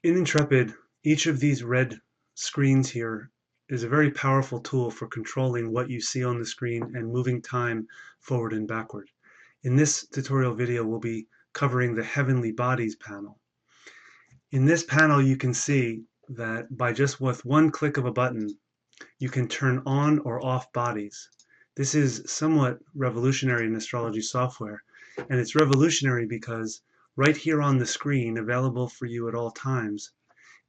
In Intrepid, each of these red screens here is a very powerful tool for controlling what you see on the screen and moving time forward and backward. In this tutorial video, we'll be covering the Heavenly Bodies panel. In this panel, you can see that by just with one click of a button, you can turn on or off bodies. This is somewhat revolutionary in astrology software, and it's revolutionary because right here on the screen, available for you at all times,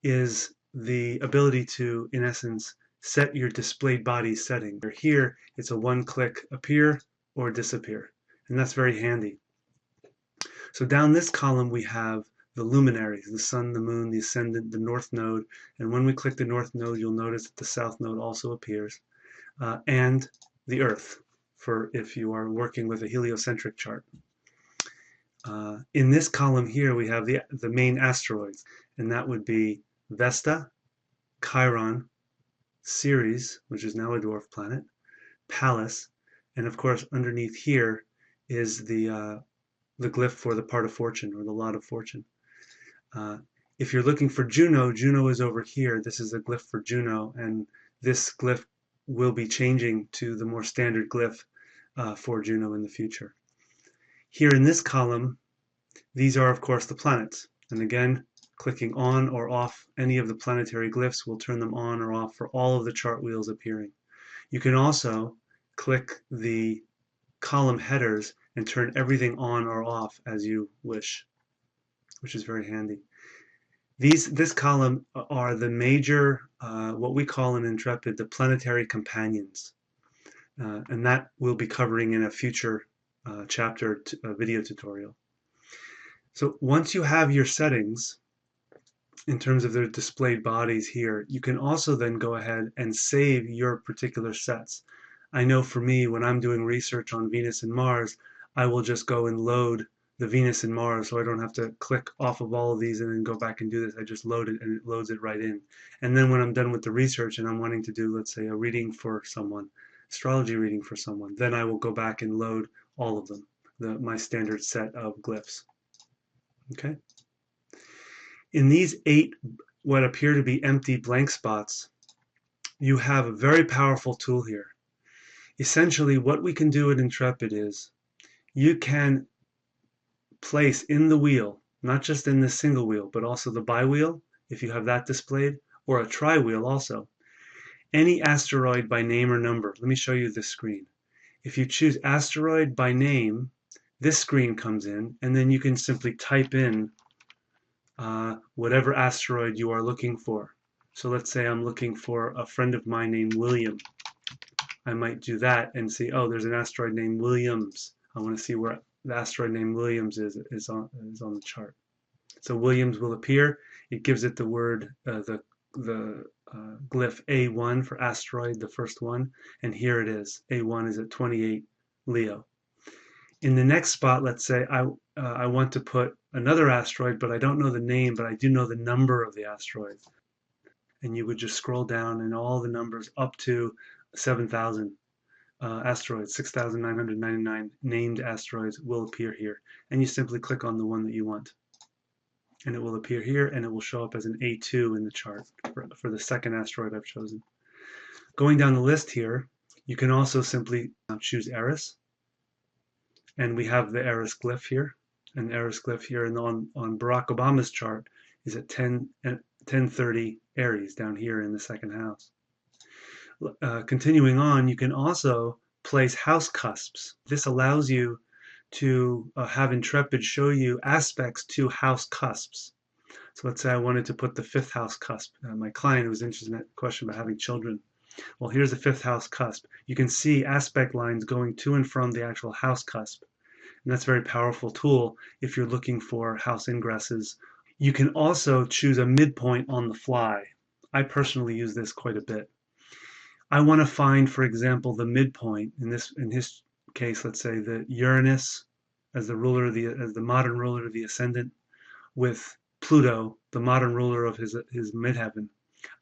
is the ability to, in essence, set your displayed body setting. Here, it's a one-click appear or disappear, and that's very handy. So down this column, we have the luminaries, the sun, the moon, the ascendant, the north node, and when we click the north node, you'll notice that the south node also appears, and the earth, for if you are working with a heliocentric chart. In this column here, we have the main asteroids, and that would be Vesta, Chiron, Ceres, which is now a dwarf planet, Pallas, and of course underneath here is the glyph for the part of fortune, or the lot of fortune. If you're looking for Juno, Juno is over here. This is a glyph for Juno, and this glyph will be changing to the more standard glyph for Juno in the future. Here in this column, these are of course the planets, and again, clicking on or off any of the planetary glyphs will turn them on or off for all of the chart wheels appearing. You can also click the column headers and turn everything on or off as you wish, which is very handy. This column are the major, what we call in Intrepid, the planetary companions, and that we'll be covering in a future chapter video tutorial. So once you have your settings in terms of their displayed bodies here, you can also then go ahead and save your particular sets. I know for me, when I'm doing research on Venus and Mars, I will just go and load the Venus and Mars, so I don't have to click off of all of these and then go back and do this. I just load it and it loads it right in. And then when I'm done with the research and I'm wanting to do, let's say, a reading for someone, astrology reading for someone, then I will go back and load all of them, my standard set of glyphs. Okay? In these 8 what appear to be empty blank spots, you have a very powerful tool here. Essentially, what we can do at Intrepid is you can place in the wheel, not just in the single wheel, but also the bi-wheel, if you have that displayed, or a tri-wheel also, any asteroid by name or number. Let me show you this screen. If you choose asteroid by name, this screen comes in, and then you can simply type in whatever asteroid you are looking for. So let's say I'm looking for a friend of mine named William. I might do that and see, oh, there's an asteroid named Williams. I want to see where the asteroid named Williams is on the chart. So Williams will appear. It gives it the word, the glyph A1 for asteroid, the first one, and here it is. A1 is at 28 Leo. In the next spot, let's say I want to put another asteroid, but I don't know the name, but I do know the number of the asteroid. And you would just scroll down and all the numbers up to 7,000 asteroids, 6,999 named asteroids will appear here. And you simply click on the one that you want. And it will appear here, and it will show up as an A2 in the chart for the second asteroid I've chosen. Going down the list here, you can also simply choose Eris. And we have the Eris glyph here. And the Eris glyph here on Barack Obama's chart is at 1030 Aries down here in the second house. Continuing on, you can also place house cusps. This allows you to have Intrepid show you aspects to house cusps. So let's say I wanted to put the 5th house cusp. My client was interested in that question about having children. Well, here's the 5th house cusp. You can see aspect lines going to and from the actual house cusp. And that's a very powerful tool if you're looking for house ingresses. You can also choose a midpoint on the fly. I personally use this quite a bit. I want to find, for example, the midpoint. In his case, let's say the Uranus as the modern ruler of the ascendant, with Pluto, the modern ruler of his midheaven.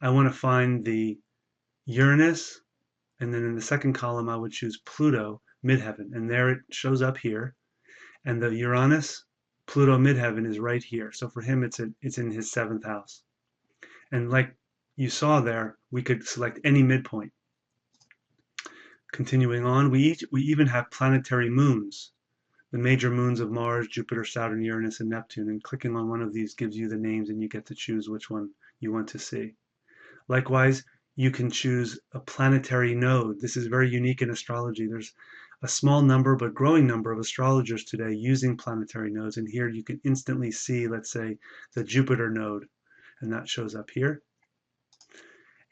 I want to find the Uranus, and then in the second column I would choose Pluto midheaven, and there it shows up here. And the Uranus Pluto midheaven is right here. So for him, it's in his 7th house. And like you saw there, we could select any midpoint. Continuing on, we even have planetary moons, the major moons of Mars, Jupiter, Saturn, Uranus, and Neptune. And clicking on one of these gives you the names, and you get to choose which one you want to see. Likewise, you can choose a planetary node. This is very unique in astrology. There's a small number but growing number of astrologers today using planetary nodes. And here you can instantly see, let's say, the Jupiter node, and that shows up here.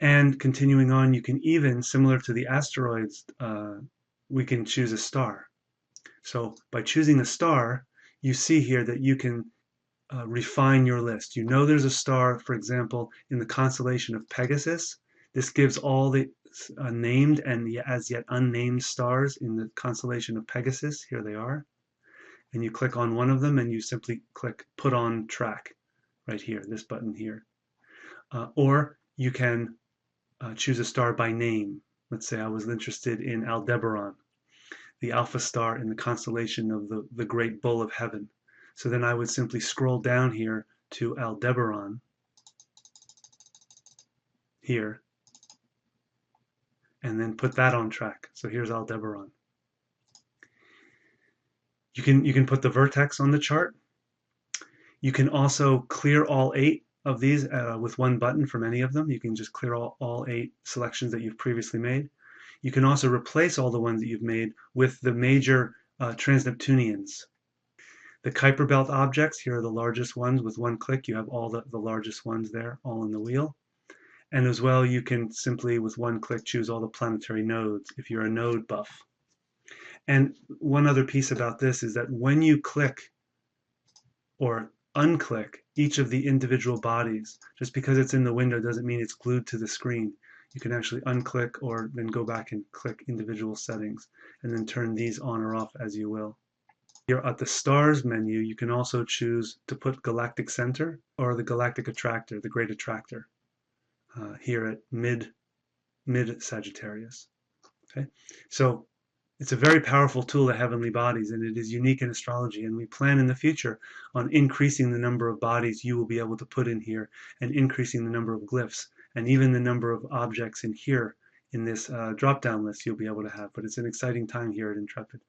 And continuing on, you can even, similar to the asteroids, we can choose a star. So by choosing a star, you see here that you can refine your list. You know there's a star, for example, in the constellation of Pegasus. This gives all the named and as yet unnamed stars in the constellation of Pegasus. Here they are. And you click on one of them and you simply click Put on Track right here, this button here. Or you can choose a star by name. Let's say I was interested in Aldebaran, the alpha star in the constellation of the Great Bull of Heaven. So then I would simply scroll down here to Aldebaran here, and then put that on track. So here's Aldebaran. You can put the vertex on the chart. You can also clear all 8 of these with one button from any of them. You can just clear all 8 selections that you've previously made. You can also replace all the ones that you've made with the major Transneptunians. The Kuyper Belt Objects, here are the largest ones. With one click, you have all the largest ones there, all in the wheel. And as well, you can simply, with one click, choose all the planetary nodes if you're a node buff. And one other piece about this is that when you click or unclick each of the individual bodies, just because it's in the window doesn't mean it's glued to the screen. You can actually unclick or then go back and click individual settings and then turn these on or off as you will. Here at the stars menu, you can also choose to put Galactic Center or the Galactic Attractor, the Great Attractor, here at mid Sagittarius. Okay, so it's a very powerful tool, the heavenly bodies, and it is unique in astrology. And we plan in the future on increasing the number of bodies you will be able to put in here, and increasing the number of glyphs, and even the number of objects in here in this drop-down list you'll be able to have. But it's an exciting time here at Intrepid.